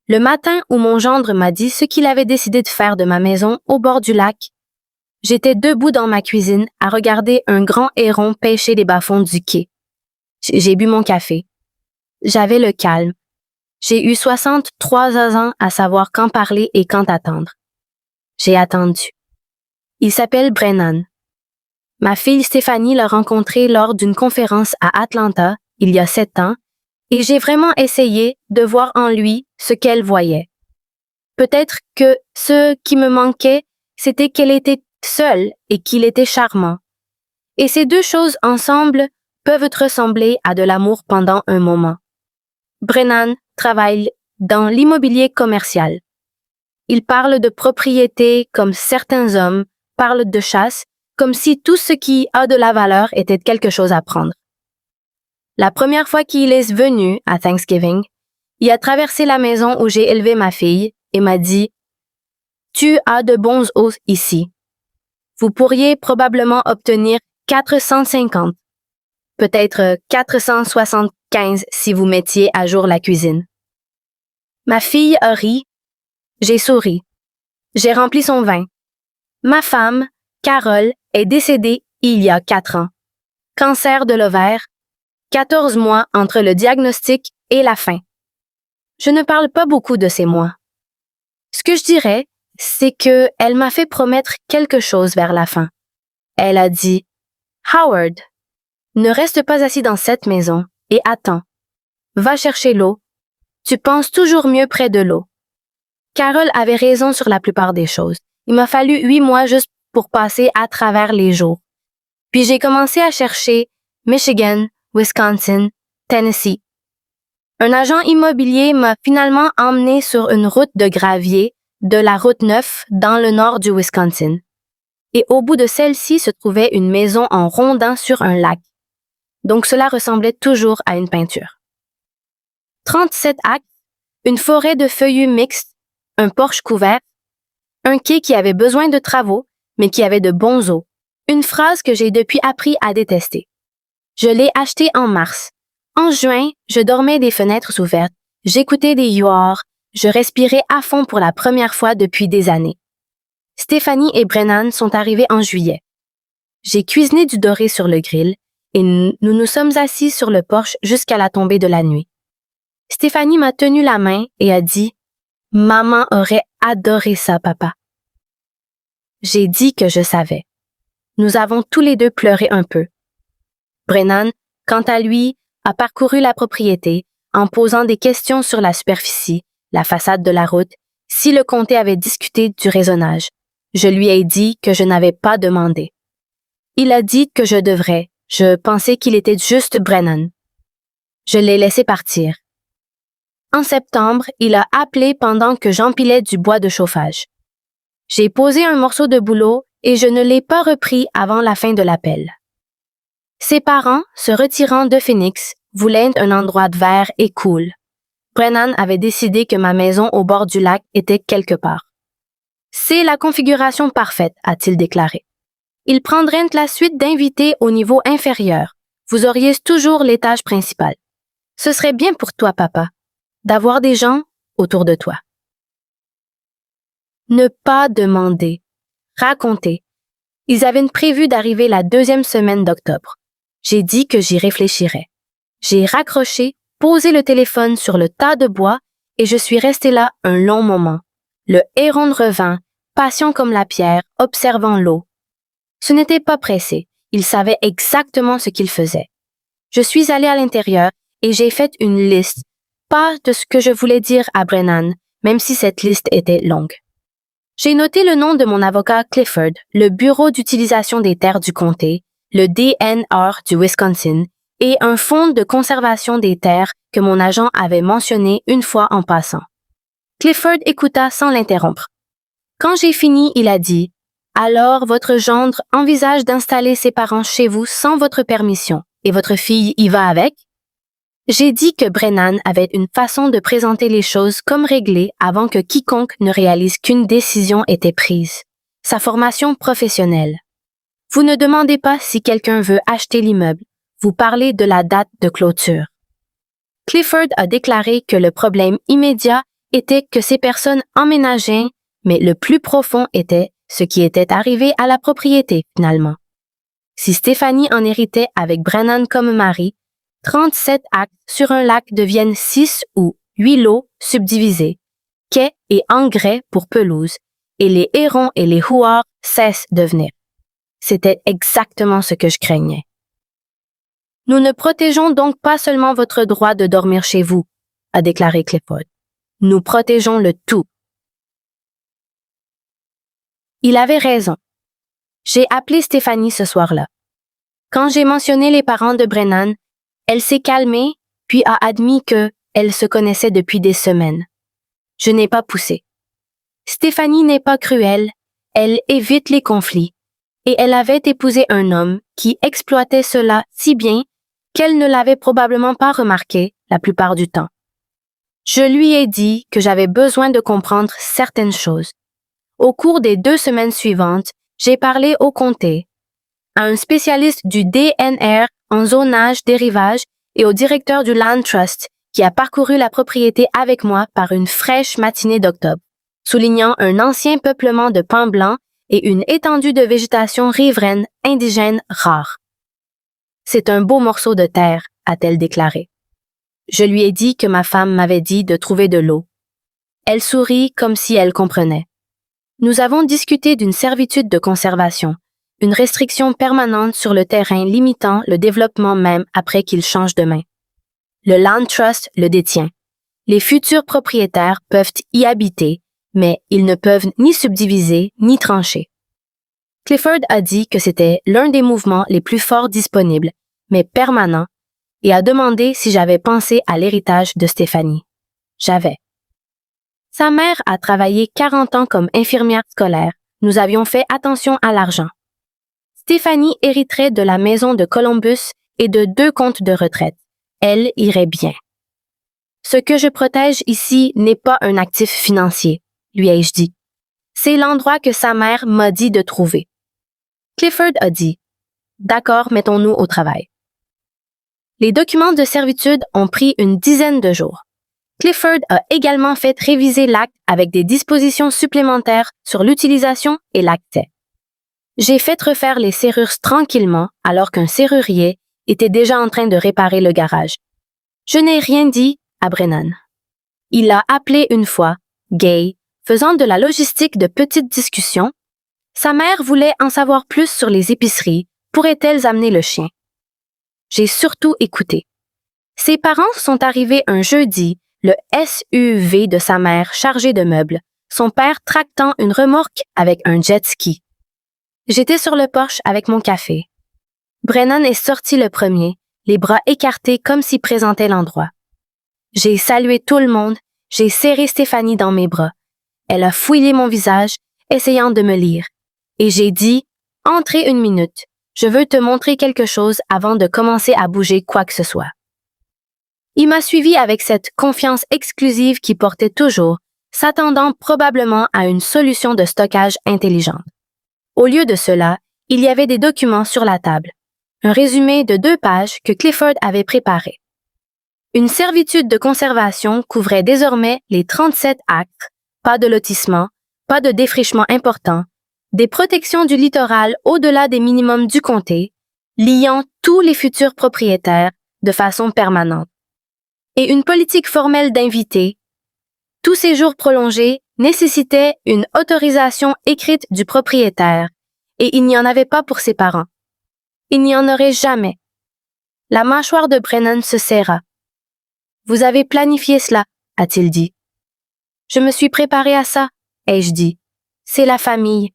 Le matin où mon gendre m'a dit ce qu'il avait décidé de faire de ma maison au bord du lac, j'étais debout dans ma cuisine à regarder un grand héron pêcher les bas-fonds du quai. J'ai bu mon café. J'avais le calme. J'ai eu 63 ans à savoir quand parler et quand attendre. J'ai attendu. Il s'appelle Brennan. Ma fille Stéphanie l'a rencontré lors d'une conférence à Atlanta, il y a 7 ans, et j'ai vraiment essayé de voir en lui ce qu'elle voyait. Peut-être que ce qui me manquait, c'était qu'elle était seule et qu'il était charmant. Et ces deux choses ensemble peuvent ressembler à de l'amour pendant un moment. Brennan travaille dans l'immobilier commercial. Il parle de propriété comme certains hommes parlent de chasse, comme si tout ce qui a de la valeur était quelque chose à prendre. La première fois qu'il est venu à Thanksgiving, il a traversé la maison où j'ai élevé ma fille et m'a dit « Tu as de bons os ici. Vous pourriez probablement obtenir 450, peut-être 475 si vous mettiez à jour la cuisine. » Ma fille a ri. J'ai souri. J'ai rempli son vin. Ma femme, Carole, est décédée il y a 4 ans. Cancer de l'ovaire, 14 mois entre le diagnostic et la fin. Je ne parle pas beaucoup de ces mois. Ce que je dirais, c'est que elle m'a fait promettre quelque chose vers la fin. Elle a dit, « Howard, ne reste pas assis dans cette maison et attends. Va chercher l'eau. Tu penses toujours mieux près de l'eau. » Carole avait raison sur la plupart des choses. Il m'a fallu 8 mois juste pour passer à travers les jours. Puis j'ai commencé à chercher Michigan, Wisconsin, Tennessee. Un agent immobilier m'a finalement emmené sur une route de gravier de la route 9 dans le nord du Wisconsin. Et au bout de celle-ci se trouvait une maison en rondant sur un lac. Donc cela ressemblait toujours à une peinture. 37 acres, une forêt de feuillus mixtes, un porche couvert, un quai qui avait besoin de travaux, mais qui avait de bons os. Une phrase que j'ai depuis appris à détester. Je l'ai acheté en mars. En juin, je dormais des fenêtres ouvertes, j'écoutais des yours, je respirais à fond pour la première fois depuis des années. Stéphanie et Brennan sont arrivés en juillet. J'ai cuisiné du doré sur le grill et nous nous sommes assis sur le porche jusqu'à la tombée de la nuit. Stéphanie m'a tenu la main et a dit « Maman aurait adoré ça, papa. » J'ai dit que je savais. Nous avons tous les deux pleuré un peu. Brennan, quant à lui, a parcouru la propriété en posant des questions sur la superficie, la façade de la route, si le comté avait discuté du raisonnage. Je lui ai dit que je n'avais pas demandé. Il a dit que je devrais. Je pensais qu'il était juste Brennan. Je l'ai laissé partir. En septembre, il a appelé pendant que j'empilais du bois de chauffage. J'ai posé un morceau de boulot et je ne l'ai pas repris avant la fin de l'appel. Ses parents, se retirant de Phoenix, voulaient un endroit vert et cool. Brennan avait décidé que ma maison au bord du lac était quelque part. « C'est la configuration parfaite », a-t-il déclaré. Il prendrait la suite d'invités au niveau inférieur. Vous auriez toujours l'étage principal. Ce serait bien pour toi, papa, d'avoir des gens autour de toi. Ne pas demander. Raconter. Ils avaient prévu d'arriver la 2e semaine d'octobre. J'ai dit que j'y réfléchirais. J'ai raccroché, posé le téléphone sur le tas de bois et je suis restée là un long moment. Le héron revint, patient comme la pierre, observant l'eau. Ce n'était pas pressé. Il savait exactement ce qu'il faisait. Je suis allée à l'intérieur et j'ai fait une liste, pas de ce que je voulais dire à Brennan, même si cette liste était longue. J'ai noté le nom de mon avocat Clifford, le Bureau d'utilisation des terres du comté, le DNR du Wisconsin et un fonds de conservation des terres que mon agent avait mentionné une fois en passant. Clifford écouta sans l'interrompre. Quand j'ai fini, il a dit « Alors, votre gendre envisage d'installer ses parents chez vous sans votre permission et votre fille y va avec? » J'ai dit que Brennan avait une façon de présenter les choses comme réglées avant que quiconque ne réalise qu'une décision était prise. Sa formation professionnelle. Vous ne demandez pas si quelqu'un veut acheter l'immeuble. Vous parlez de la date de clôture. Clifford a déclaré que le problème immédiat était que ces personnes emménageaient, mais le plus profond était ce qui était arrivé à la propriété finalement. Si Stéphanie en héritait avec Brennan comme mari, 37 acres sur un lac deviennent 6 ou 8 lots subdivisés, quais et engrais pour pelouse, et les hérons et les huards cessent de venir. C'était exactement ce que je craignais. Nous ne protégeons donc pas seulement votre droit de dormir chez vous, a déclaré Clifford. Nous protégeons le tout. Il avait raison. J'ai appelé Stéphanie ce soir-là. Quand j'ai mentionné les parents de Brennan, elle s'est calmée puis a admis qu'elle se connaissait depuis des semaines. Je n'ai pas poussé. Stéphanie n'est pas cruelle, elle évite les conflits, et elle avait épousé un homme qui exploitait cela si bien qu'elle ne l'avait probablement pas remarqué la plupart du temps. Je lui ai dit que j'avais besoin de comprendre certaines choses. Au cours des 2 semaines suivantes, j'ai parlé au comté, à un spécialiste du DNR en zonage des rivages et au directeur du Land Trust qui a parcouru la propriété avec moi par une fraîche matinée d'octobre, soulignant un ancien peuplement de pins blancs et une étendue de végétation riveraine indigène rare. C'est un beau morceau de terre, a-t-elle déclaré. Je lui ai dit que ma femme m'avait dit de trouver de l'eau. Elle sourit comme si elle comprenait. Nous avons discuté d'une servitude de conservation, une restriction permanente sur le terrain limitant le développement même après qu'il change de main. Le Land Trust le détient. Les futurs propriétaires peuvent y habiter, mais ils ne peuvent ni subdiviser ni trancher. Clifford a dit que c'était l'un des mouvements les plus forts disponibles, mais permanents, et a demandé si j'avais pensé à l'héritage de Stéphanie. J'avais. Sa mère a travaillé 40 ans comme infirmière scolaire. Nous avions fait attention à l'argent. Stéphanie hériterait de la maison de Columbus et de 2 comptes de retraite. Elle irait bien. Ce que je protège ici n'est pas un actif financier, lui ai-je dit. C'est l'endroit que sa mère m'a dit de trouver. Clifford a dit, « D'accord, mettons-nous au travail. » Les documents de servitude ont pris une dizaine de jours. Clifford a également fait réviser l'acte avec des dispositions supplémentaires sur l'utilisation et l'accès. J'ai fait refaire les serrures tranquillement alors qu'un serrurier était déjà en train de réparer le garage. Je n'ai rien dit à Brennan. Il l'a appelé une fois, Gay, faisant de la logistique de petites discussions. Sa mère voulait en savoir plus sur les épiceries. Pourrait-elle amener le chien? J'ai surtout écouté. Ses parents sont arrivés un jeudi, le SUV de sa mère chargé de meubles, son père tractant une remorque avec un jet ski. J'étais sur le porche avec mon café. Brennan est sorti le premier, les bras écartés comme s'il présentait l'endroit. J'ai salué tout le monde, j'ai serré Stéphanie dans mes bras. Elle a fouillé mon visage, essayant de me lire. Et j'ai dit, « Entrez une minute, je veux te montrer quelque chose avant de commencer à bouger quoi que ce soit. » Il m'a suivi avec cette confiance exclusive qui portait toujours, s'attendant probablement à une solution de stockage intelligente. Au lieu de cela, il y avait des documents sur la table. Un résumé de 2 pages que Clifford avait préparé. Une servitude de conservation couvrait désormais les 37 acres, pas de lotissement, pas de défrichement important, des protections du littoral au-delà des minimums du comté, liant tous les futurs propriétaires de façon permanente. Et une politique formelle d'invités. Tout séjour prolongé nécessitait une autorisation écrite du propriétaire, et il n'y en avait pas pour ses parents. Il n'y en aurait jamais. La mâchoire de Brennan se serra. « Vous avez planifié cela, » a-t-il dit. « Je me suis préparé à ça, ai-je dit. C'est la famille.